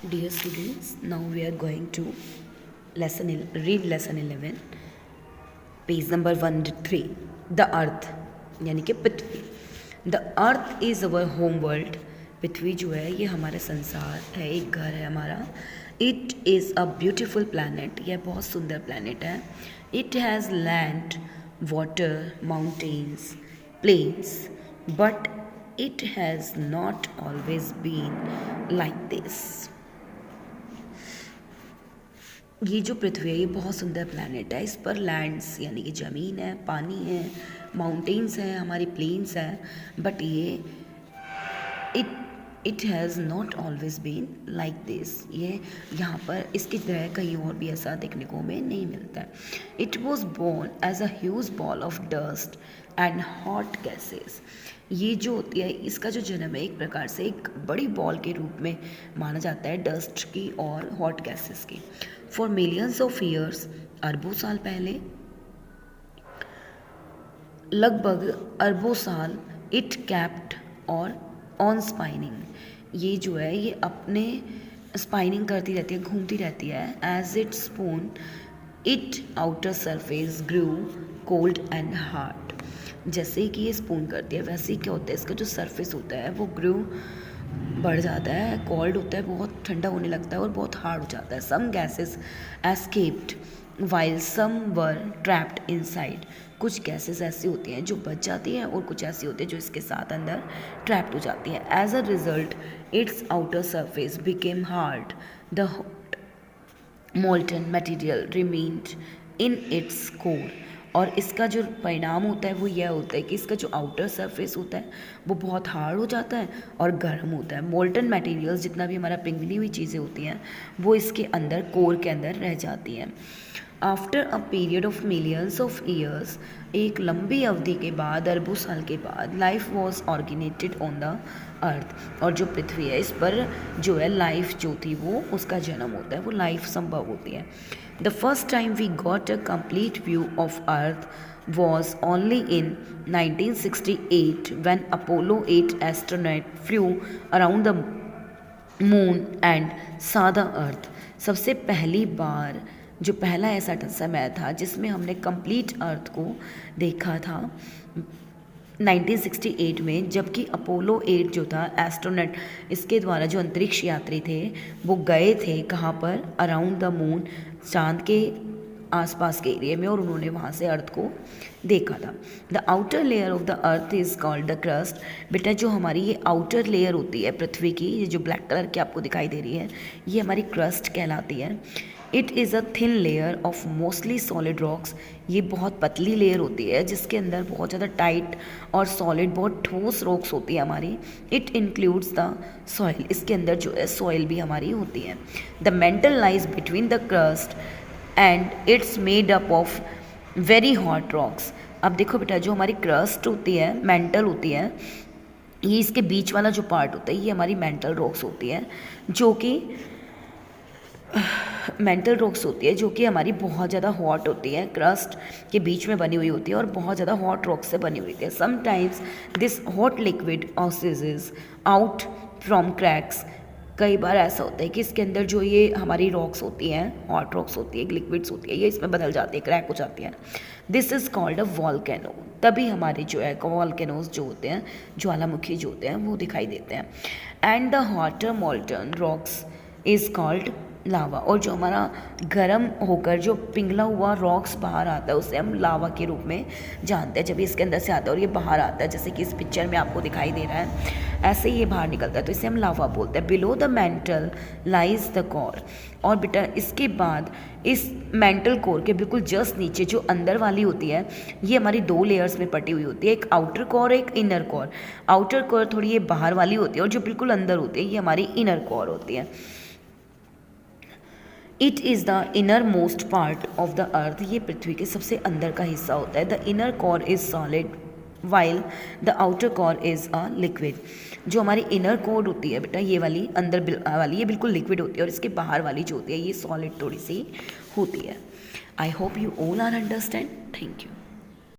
Dear students, now we are going to read lesson 11, page number 103. The earth यानी कि पृथ्वी. The earth is our home world. पृथ्वी जो है ये हमारा संसार है, एक घर है हमारा. It is a beautiful planet. यह बहुत सुंदर planet है. It has land, water, mountains, plains, but it has not always been like this. ये जो पृथ्वी है ये बहुत सुंदर प्लैनेट है. इस पर लैंड्स यानी कि ज़मीन है, पानी है, माउंटेन्स हैं, हमारी प्लेन्स हैं, बट ये it has not always been like this. ये यहाँ पर इसकी तरह कहीं और भी ऐसा देखने को हमें नहीं मिलता है. It was born as a huge ball of dust and hot gases. ये जो होती है इसका जो जन्म है एक प्रकार से एक बड़ी बॉल के रूप में माना जाता है, डस्ट की और हॉट गैसेस की. फॉर मिलियंस ऑफ ईयर्स, अरबों साल पहले, लगभग अरबों साल, इट कैप्ट और ऑन स्पाइनिंग. ये जो है ये अपने स्पाइनिंग करती रहती है, घूमती रहती है. As it spun it outer surface grew cold and hard. जैसे कि ये स्पून करती है वैसे ही क्या होता है इसका जो सरफेस होता है वो ग्रू बढ़ जाता है, कोल्ड होता है, बहुत ठंडा होने लगता है और बहुत हार्ड हो जाता है. Some gases escaped while some were trapped inside. कुछ गैसेस ऐसी होती हैं जो बच जाती हैं और कुछ ऐसी होती हैं जो इसके साथ अंदर ट्रैप्ड हो जाती हैं. As a result its outer surface became hard. The molten material remained in its core. और इसका जो परिणाम होता है वो यह होता है कि इसका जो आउटर सरफेस होता है वो बहुत हार्ड हो जाता है और गर्म होता है. मोल्टन मटेरियल्स जितना भी हमारा पिघली हुई चीज़ें होती हैं वो इसके अंदर कोर के अंदर रह जाती हैं. After a period of millions of years, एक लंबी अवधि के बाद, अरबों साल के बाद, life was originated on the earth. और जो पृथ्वी है इस पर जो है लाइफ जो थी वो उसका जन्म होता है, वो लाइफ संभव होती है. The first time we got a complete view of Earth was only in 1968 when Apollo 8 astronaut flew around the moon and saw the earth. सबसे पहली बार जो पहला ऐसा समय था जिसमें हमने कंप्लीट अर्थ को देखा था 1968 में, जबकि अपोलो 8 जो था एस्ट्रोनॉट, इसके द्वारा जो अंतरिक्ष यात्री थे वो गए थे कहाँ पर, अराउंड द मून, चांद के आसपास के एरिया में, और उन्होंने वहाँ से अर्थ को देखा था. The outer layer of the earth is called the crust. बेटा जो हमारी ये आउटर लेयर होती है पृथ्वी की, ये जो ब्लैक कलर की आपको दिखाई दे रही है ये हमारी क्रस्ट कहलाती है. It is a thin layer of mostly solid rocks. ये बहुत पतली लेयर होती है जिसके अंदर बहुत ज़्यादा टाइट और सॉलिड, बहुत ठोस रॉक्स होती है हमारी. It includes the soil. इसके अंदर जो है सॉइल भी हमारी होती है. The mental lies between the crust and it's made up of very hot rocks. अब देखो बेटा जो हमारी क्रस्ट होती है, मेंटल होती है, ये इसके बीच वाला जो पार्ट होता है ये हमारी मेंटल रॉक्स होती है, जो कि हमारी बहुत ज़्यादा हॉट होती है, क्रस्ट के बीच में बनी हुई होती है और बहुत ज़्यादा हॉट रॉक से बनी हुई होती है. Sometimes this hot liquid oozes out from cracks. कई बार ऐसा होता है कि इसके अंदर जो ये हमारी रॉक्स होती हैं, हॉट रॉक्स होती है, लिक्विड्स होती है, ये इसमें बदल जाती है, क्रैक हो जाती है. This is called a volcano. तभी हमारे जो है वॉल्केनोज जो होते हैं, ज्वालामुखी जो होते हैं वो दिखाई देते हैं. And the hotter molten rocks is called lava. और जो हमारा गर्म होकर जो पिघला हुआ रॉक्स बाहर आता है उसे हम लावा के रूप में जानते हैं. जब इसके अंदर से आता है और ये बाहर आता है, जैसे कि इस पिक्चर में आपको दिखाई दे रहा है, ऐसे ही ये बाहर निकलता है, तो इसे हम लावा बोलते हैं. Below the mental lies the core. और बेटा इसके बाद इस मेंटल कोर के बिल्कुल जस्ट नीचे जो अंदर वाली होती है ये हमारी दो लेयर्स में पटी हुई होती है, एक आउटर कोर, एक इनर कोर. आउटर कोर थोड़ी ये बाहर वाली होती है और जो बिल्कुल अंदर होती है ये हमारी इनर कोर होती है. It is the inner most part of the earth. ये पृथ्वी के सबसे अंदर का हिस्सा होता है. The inner core is solid while the outer core is a liquid. जो हमारी इनर कोर होती है बेटा ये वाली अंदर वाली ये बिल्कुल लिक्विड होती है और इसके बाहर वाली जो होती है ये सॉलिड थोड़ी सी होती है. I hope you all are understand. Thank you.